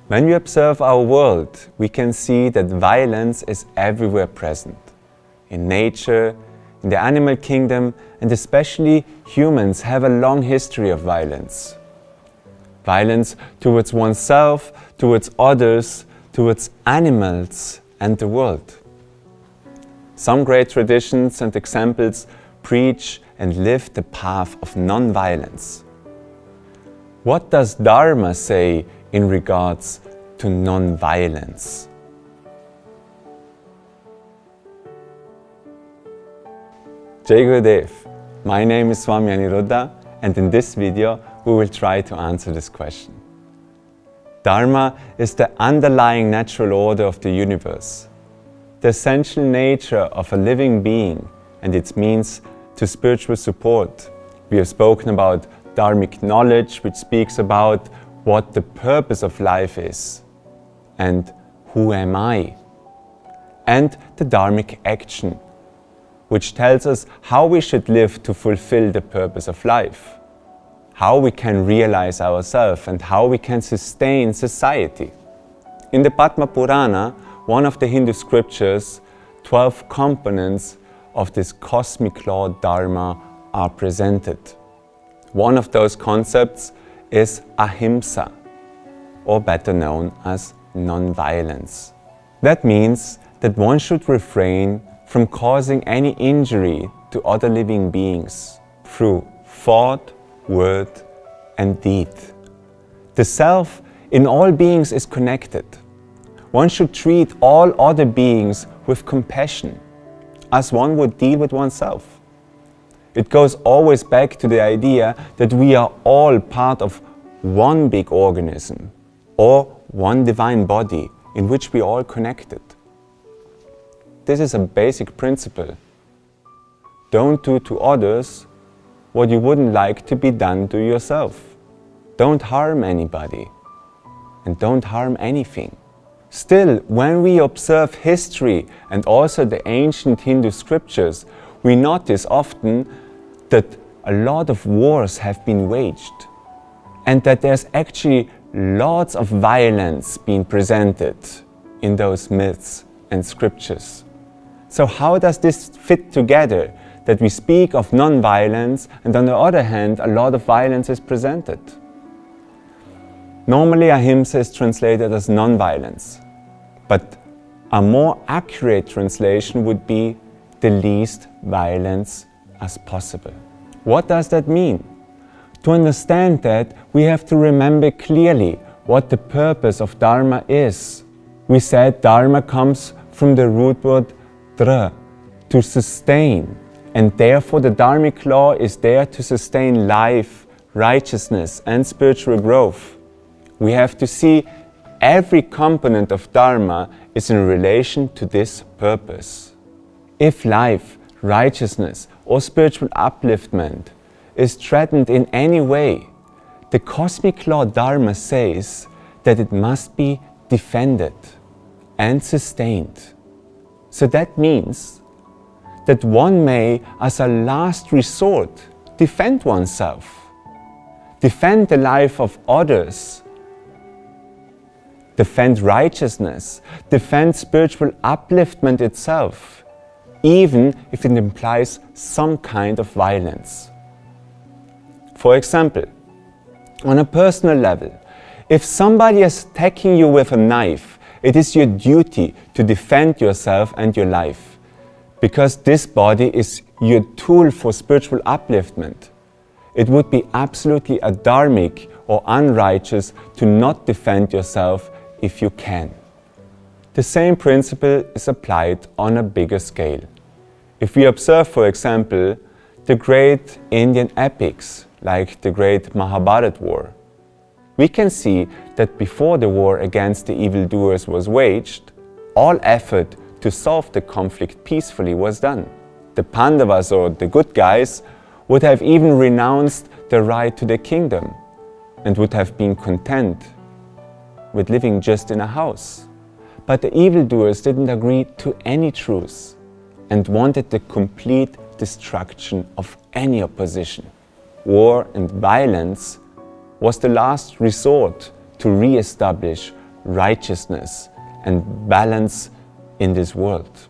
When we observe our world, we can see that violence is everywhere present. In nature, in the animal kingdom, and especially humans have a long history of violence. Violence towards oneself, towards others, towards animals and the world. Some great traditions and examples preach and live the path of non-violence. What does Dharma say in regards to non-violence? Jai Gurudev, my name is Swami Aniruddha, and in this video we will try to answer this question. Dharma is the underlying natural order of the universe, the essential nature of a living being and its means to spiritual support. We have spoken about dharmic knowledge, which speaks about what the purpose of life is and who am I, and the dharmic action, which tells us how we should live to fulfill the purpose of life, how we can realize ourselves and how we can sustain society. In the Padma Purana, one of the Hindu scriptures, 12 components of this cosmic law Dharma are presented. One of those concepts is Ahimsa, or better known as non-violence. That means that one should refrain from causing any injury to other living beings through thought, word and deed. The self in all beings is connected. One should treat all other beings with compassion, as one would deal with oneself. It goes always back to the idea that we are all part of one big organism or one divine body in which we are all connected. This is a basic principle. Don't do to others what you wouldn't like to be done to yourself. Don't harm anybody and don't harm anything. Still, when we observe history and also the ancient Hindu scriptures, we notice often that a lot of wars have been waged and that there's actually lots of violence being presented in those myths and scriptures. So how does this fit together, that we speak of non-violence and on the other hand a lot of violence is presented? Normally Ahimsa is translated as non-violence, but a more accurate translation would be the least violence as possible. What does that mean? To understand that, we have to remember clearly what the purpose of Dharma is. We said Dharma comes from the root word dra, to sustain, and therefore the dharmic law is there to sustain life, righteousness and spiritual growth. We have to see every component of Dharma is in relation to this purpose. If life, righteousness or spiritual upliftment is threatened in any way, the cosmic law Dharma says that it must be defended and sustained. So that means that one may, as a last resort, defend oneself, defend the life of others, defend righteousness, defend spiritual upliftment itself, even if it implies some kind of violence. For example, on a personal level, if somebody is attacking you with a knife, it is your duty to defend yourself and your life, because this body is your tool for spiritual upliftment. It would be absolutely adharmic or unrighteous to not defend yourself if you can. The same principle is applied on a bigger scale. If we observe, for example, the great Indian epics, like the great Mahabharata war, we can see that before the war against the evildoers was waged, all effort to solve the conflict peacefully was done. The Pandavas, or the good guys, would have even renounced the right to the kingdom and would have been content with living just in a house. But the evildoers didn't agree to any truce and wanted the complete destruction of any opposition. War and violence was the last resort to re-establish righteousness and balance in this world.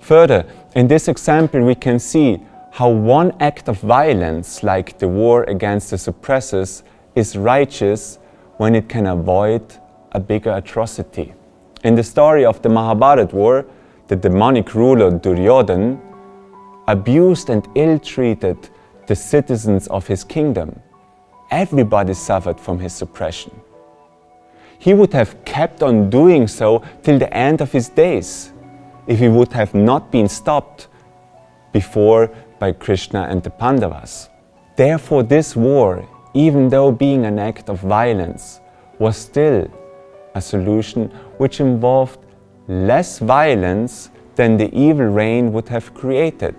Further, in this example we can see how one act of violence, like the war against the suppressors, is righteous when it can avoid a bigger atrocity. In the story of the Mahabharata war, the demonic ruler Duryodhana abused and ill-treated the citizens of his kingdom. Everybody suffered from his suppression. He would have kept on doing so till the end of his days if he would have not been stopped before by Krishna and the Pandavas. Therefore, this war, even though being an act of violence, was still a solution which involved less violence than the evil reign would have created.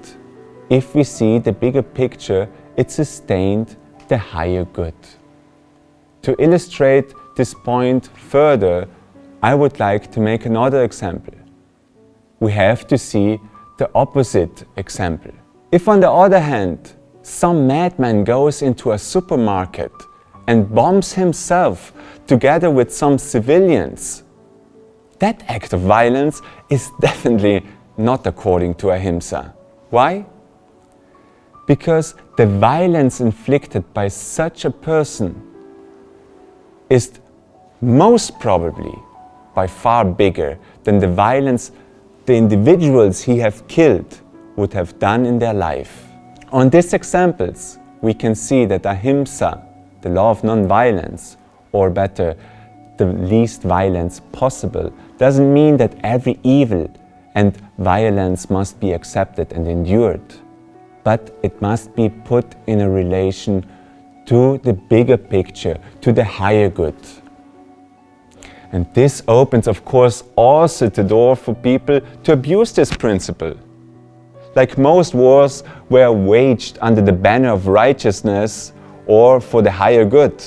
If we see the bigger picture, it sustained the higher good. To illustrate this point further, I would like to make another example. We have to see the opposite example. If on the other hand, some madman goes into a supermarket and bombs himself together with some civilians, that act of violence is definitely not according to Ahimsa. Why? Because the violence inflicted by such a person is most probably by far bigger than the violence the individuals he have killed would have done in their life. On these examples, we can see that Ahimsa, the law of non-violence, or better, the least violence possible, doesn't mean that every evil and violence must be accepted and endured, but it must be put in a relation to the bigger picture, to the higher good. And this opens, of course, also the door for people to abuse this principle. Like most wars were waged under the banner of righteousness or for the higher good.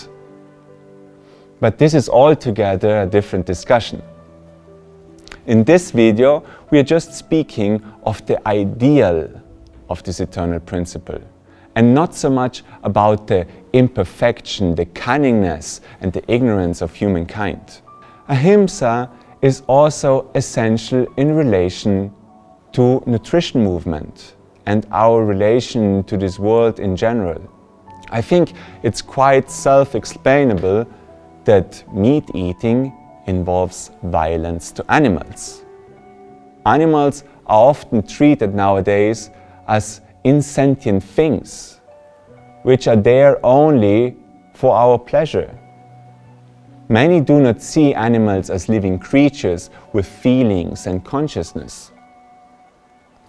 But this is altogether a different discussion. In this video, we are just speaking of the ideal of this eternal principle, and not so much about the imperfection, the cunningness, and the ignorance of humankind. Ahimsa is also essential in relation to nutrition movement and our relation to this world in general. I think it's quite self-explainable that meat eating involves violence to animals. Animals are often treated nowadays as insentient things, which are there only for our pleasure. Many do not see animals as living creatures with feelings and consciousness.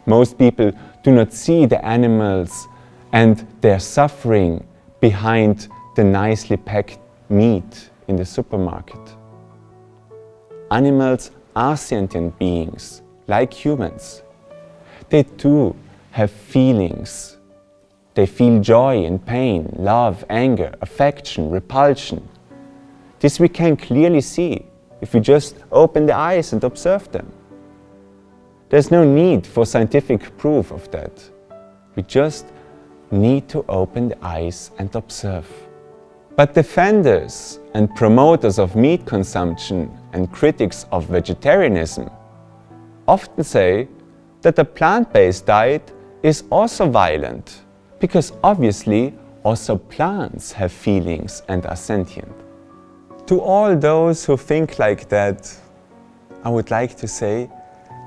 Most people do not see the animals and their suffering behind the nicely packed meat in the supermarket. Animals are sentient beings, like humans. They too have feelings. They feel joy and pain, love, anger, affection, repulsion. This we can clearly see if we just open the eyes and observe them. There's no need for scientific proof of that. We just need to open the eyes and observe. But defenders and promoters of meat consumption and critics of vegetarianism often say that a plant-based diet is also violent, because obviously also plants have feelings and are sentient. To all those who think like that, I would like to say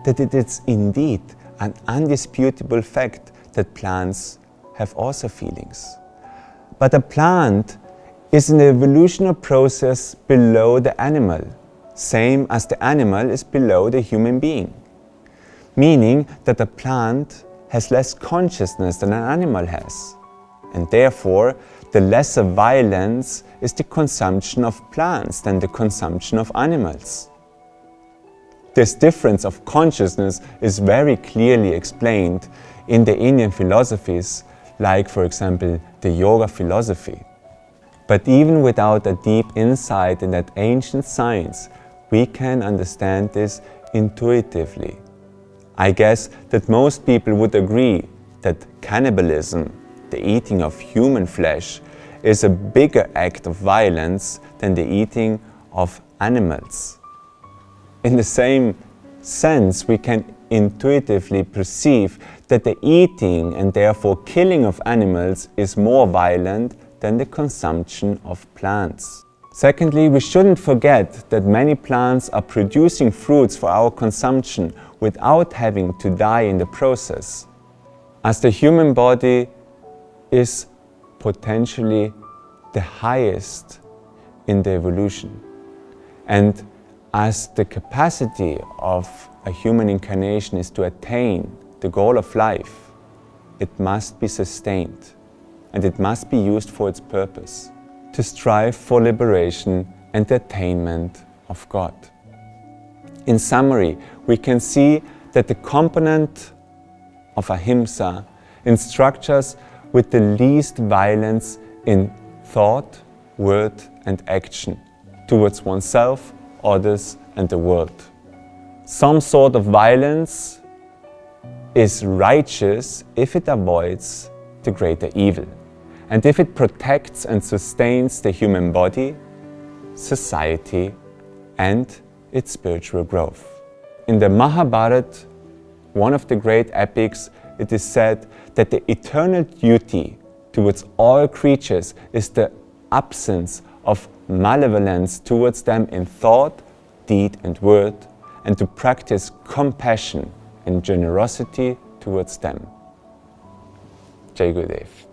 that it is indeed an undisputable fact that plants have also feelings. But a plant is an evolutionary process below the animal, same as the animal is below the human being. Meaning that a plant has less consciousness than an animal has. And therefore, the lesser violence is the consumption of plants than the consumption of animals. This difference of consciousness is very clearly explained in the Indian philosophies, like for example the yoga philosophy. But even without a deep insight in that ancient science, we can understand this intuitively. I guess that most people would agree that cannibalism, the eating of human flesh, is a bigger act of violence than the eating of animals. In the same sense, we can intuitively perceive that the eating and therefore killing of animals is more violent than the consumption of plants. Secondly, we shouldn't forget that many plants are producing fruits for our consumption without having to die in the process. As the human body is potentially the highest in the evolution, and as the capacity of a human incarnation is to attain the goal of life, it must be sustained and it must be used for its purpose, to strive for liberation and the attainment of God. In summary, we can see that the component of Ahimsa instructs us with the least violence in thought, word and action towards oneself, others and the world. Some sort of violence is righteous if it avoids the greater evil and if it protects and sustains the human body, society and its spiritual growth. In the Mahabharata, one of the great epics, it is said that the eternal duty towards all creatures is the absence of malevolence towards them in thought, deed and word, and to practice compassion and generosity towards them. Jai Gurudev.